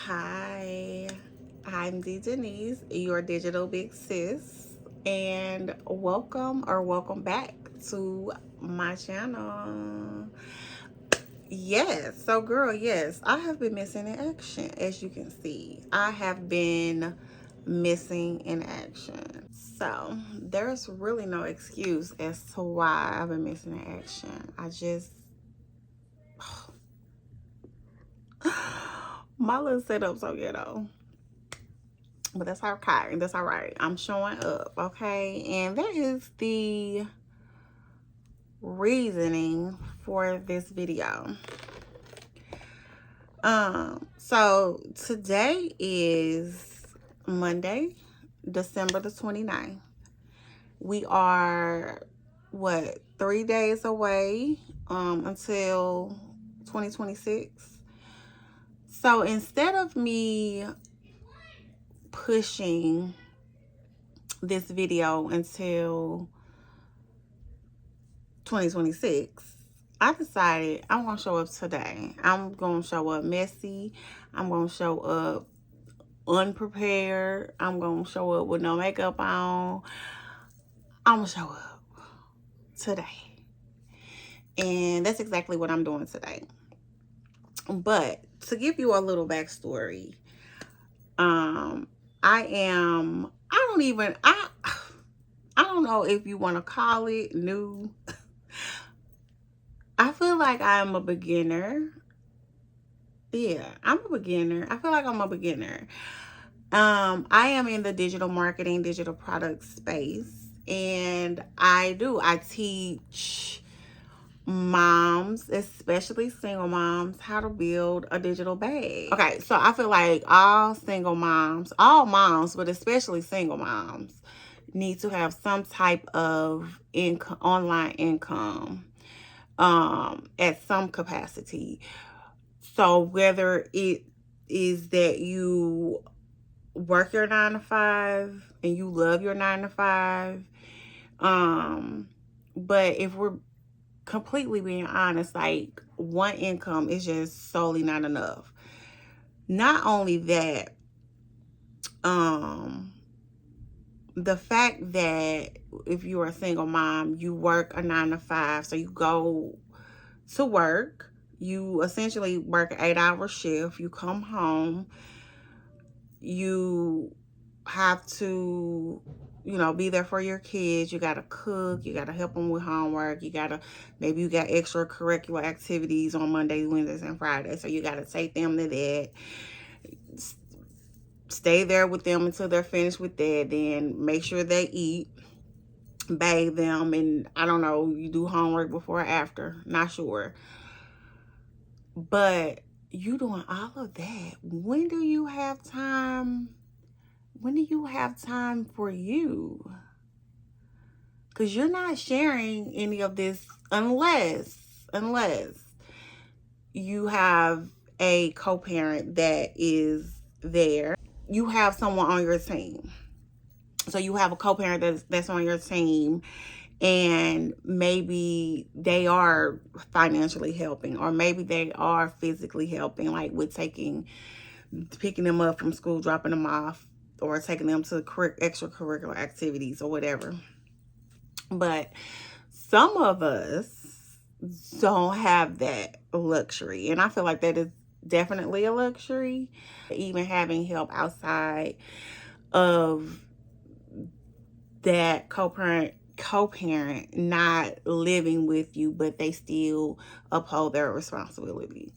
Hi, I'm D Denise, your digital big sis, and welcome back to my channel. Yes, so girl, yes, I have been missing in action. As you can see, I have been missing in action. So there's really no excuse as to why I've been missing in action. My little setup so ghetto. But that's okay. That's all right. I'm showing up, okay? And that is the reasoning for this video. So today is Monday, December the 29th. We are 3 days away until 2026. So instead of me pushing this video until 2026, I decided I'm gonna show up today. I'm gonna show up messy. I'm gonna show up unprepared. I'm gonna show up with no makeup on. I'm gonna show up today, and that's exactly what I'm doing today. But to give you a little backstory, I don't know if you want to call it new. I feel like I'm a beginner. Yeah, I'm a beginner. I feel like I'm a beginner. I am in the digital marketing, digital product space, and I teach moms, especially single moms, how to build a digital bag. Okay, so I feel like all moms, but especially single moms, need to have some type of online income at some capacity. So whether it is that you work your 9 to 5 and you love your 9 to 5, but if we're completely being honest, like, one income is just solely not enough. Not only that, the fact that if you're a single mom, you work a 9 to 5, so you go to work, you essentially work an 8-hour shift, you come home, you have to, be there for your kids. You got to cook, you got to help them with homework, maybe you got extracurricular activities on Mondays, Wednesdays, and Fridays, so you got to take them to that, stay there with them until they're finished with that, then make sure they eat, bathe them, and I don't know, you do homework before or after, not sure. But you doing all of that, when do you have time for you? Because you're not sharing any of this unless you have a co-parent that is there. You have someone on your team. So you have a co-parent that's on your team, and maybe they are financially helping, or maybe they are physically helping, like with picking them up from school, dropping them off, or taking them to extracurricular activities or whatever. But some of us don't have that luxury, and I feel like that is definitely a luxury. Even having help outside of that co-parent not living with you, but they still uphold their responsibility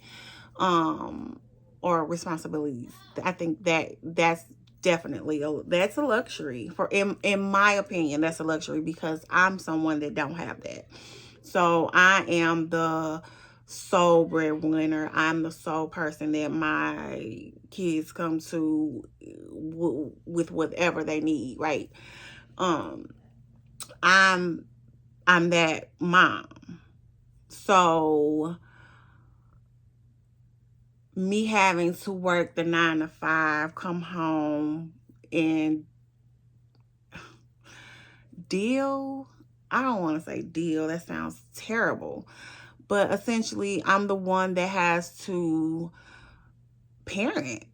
or responsibilities. I think that's definitely that's a luxury. In my opinion, that's a luxury, because I'm someone that don't have that. So I am the sole breadwinner. I'm the sole person that my kids come to with whatever they need, right? I'm that mom. So me having to work the 9 to 5, come home and deal. I don't want to say deal. That sounds terrible. But essentially, I'm the one that has to parent.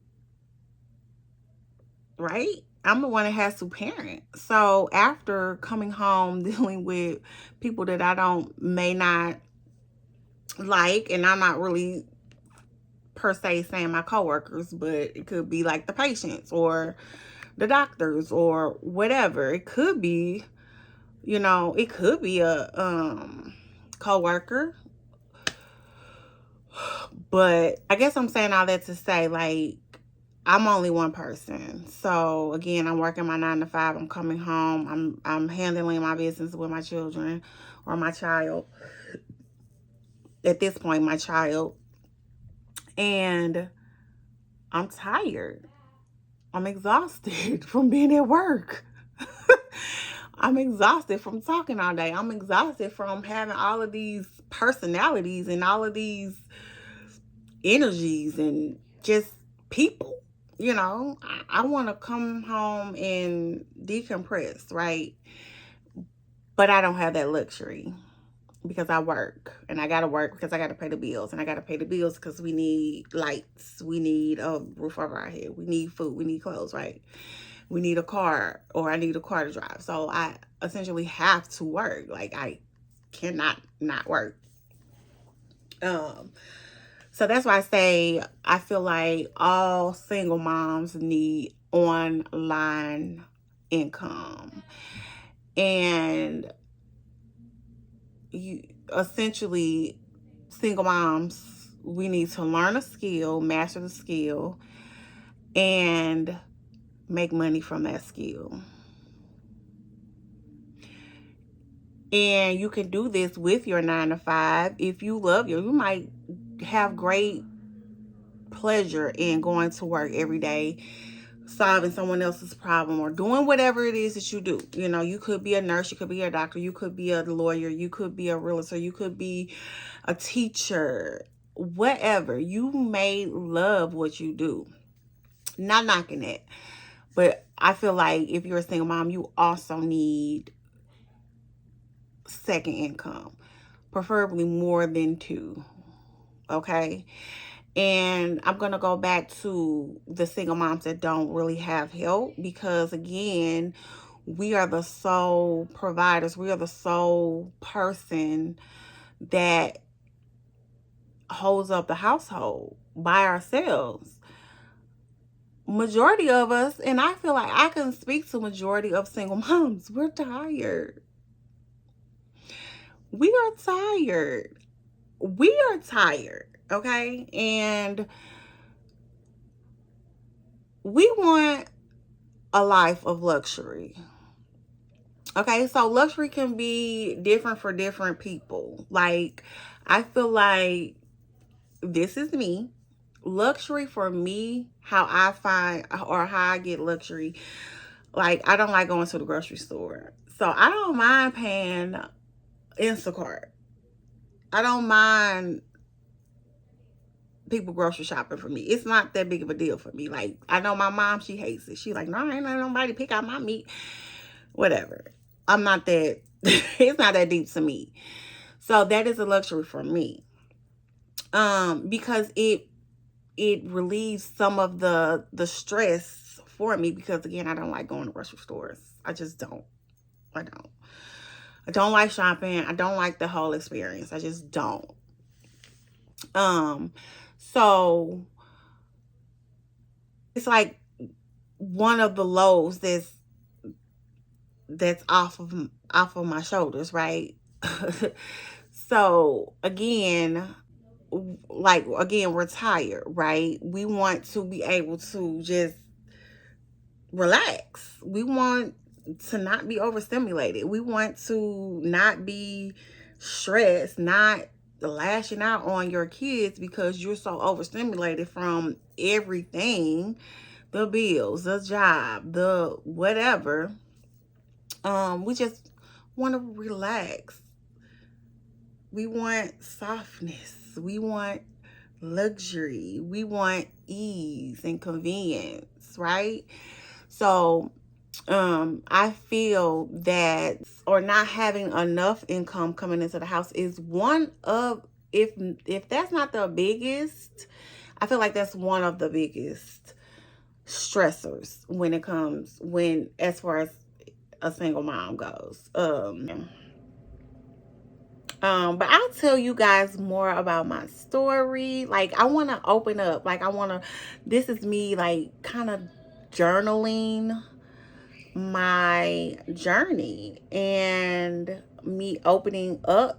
right? I'm the one that has to parent. So after coming home dealing with people that I don't may not like, and I'm not really per se saying my coworkers, but it could be like the patients or the doctors or whatever. It could be, it could be a coworker. But I guess I'm saying all that to say, like, I'm only one person. So again, I'm working my 9 to 5. I'm coming home. I'm handling my business with my children or my child. At this point, my child. And I'm tired. I'm exhausted from being at work. I'm exhausted from talking all day. I'm exhausted from having all of these personalities and all of these energies and just people. I want to come home and decompress, right? But I don't have that luxury because I work, and I got to work because I got to pay the bills, and I got to pay the bills because we need lights, we need a roof over our head, we need food, we need clothes, right? We need a car, or I need a car to drive. So I essentially have to work. Like, I cannot not work. So that's why I say I feel like all single moms need online income. And you essentially, single moms, we need to learn a skill, master the skill, and make money from that skill. And you can do this with your 9 to 5. If you love you might have great pleasure in going to work every day, solving someone else's problem or doing whatever it is that you do. You could be a nurse, you could be a doctor, you could be a lawyer, you could be a realtor, you could be a teacher, whatever. You may love what you do. Not knocking it. But I feel like if you're a single mom, you also need second income, preferably more than 2. Okay. And I'm going to go back to the single moms that don't really have help, because again, we are the sole providers. We are the sole person that holds up the household by ourselves. Majority of us, and I feel like I can speak to majority of single moms, we're tired. We are tired. We are tired, okay? And we want a life of luxury. Okay, so luxury can be different for different people. Like, I feel like this is me. Luxury for me, how I find or how I get luxury, like, I don't like going to the grocery store. So I don't mind paying Instacart. I don't mind people grocery shopping for me. It's not that big of a deal for me. Like, I know my mom, she hates it. She's like, no, I ain't letting nobody pick out my meat. Whatever. I'm not that, it's not that deep to me. So that is a luxury for me. Because it relieves some of the stress for me, because again, I don't like going to grocery stores. I just don't. I don't like shopping. I don't like the whole experience. I just don't. So it's like one of the loads that's off of my shoulders, right? So again, we're tired, right? We want to be able to just relax. We want to not be overstimulated. We want to not be stressed, not lashing out on your kids because you're so overstimulated from everything, the bills, the job, the whatever. We just want to relax. We want softness. We want luxury. We want ease and convenience, right? So I feel that, or not having enough income coming into the house is one of, if that's not the biggest, I feel like that's one of the biggest stressors when it comes, as far as a single mom goes. But I'll tell you guys more about my story. Like, I want to open up. Like, this is me, like, kind of journaling my journey and me opening up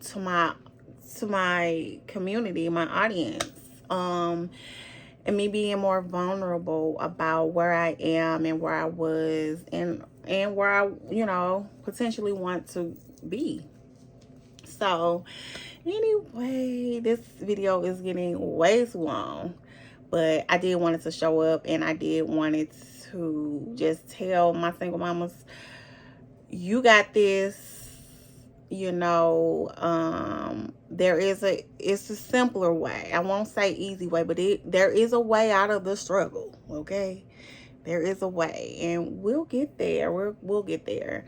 to my community, my audience. And me being more vulnerable about where I am and where I was and where I, potentially want to be. So, anyway, this video is getting way too long, but I did want it to show up, and I did want it to just tell my single mamas, you got this. It's a simpler way. I won't say easy way, but there is a way out of the struggle. Okay, there is a way, and we'll get there. We'll get there.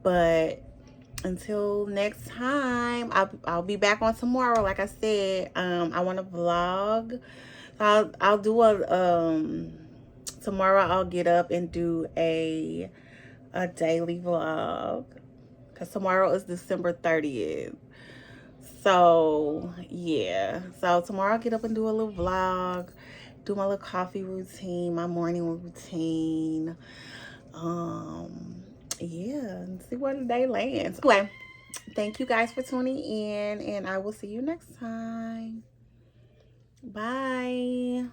But until next time, I'll be back on tomorrow. Like I said, I want to vlog. I'll do tomorrow. I'll get up and do a daily vlog, because tomorrow is December 30th. So yeah, so tomorrow I'll get up and do a little vlog, do my little coffee routine, my morning routine. Yeah, and see where the day lands. Anyway, thank you guys for tuning in, and I will see you next time. Bye.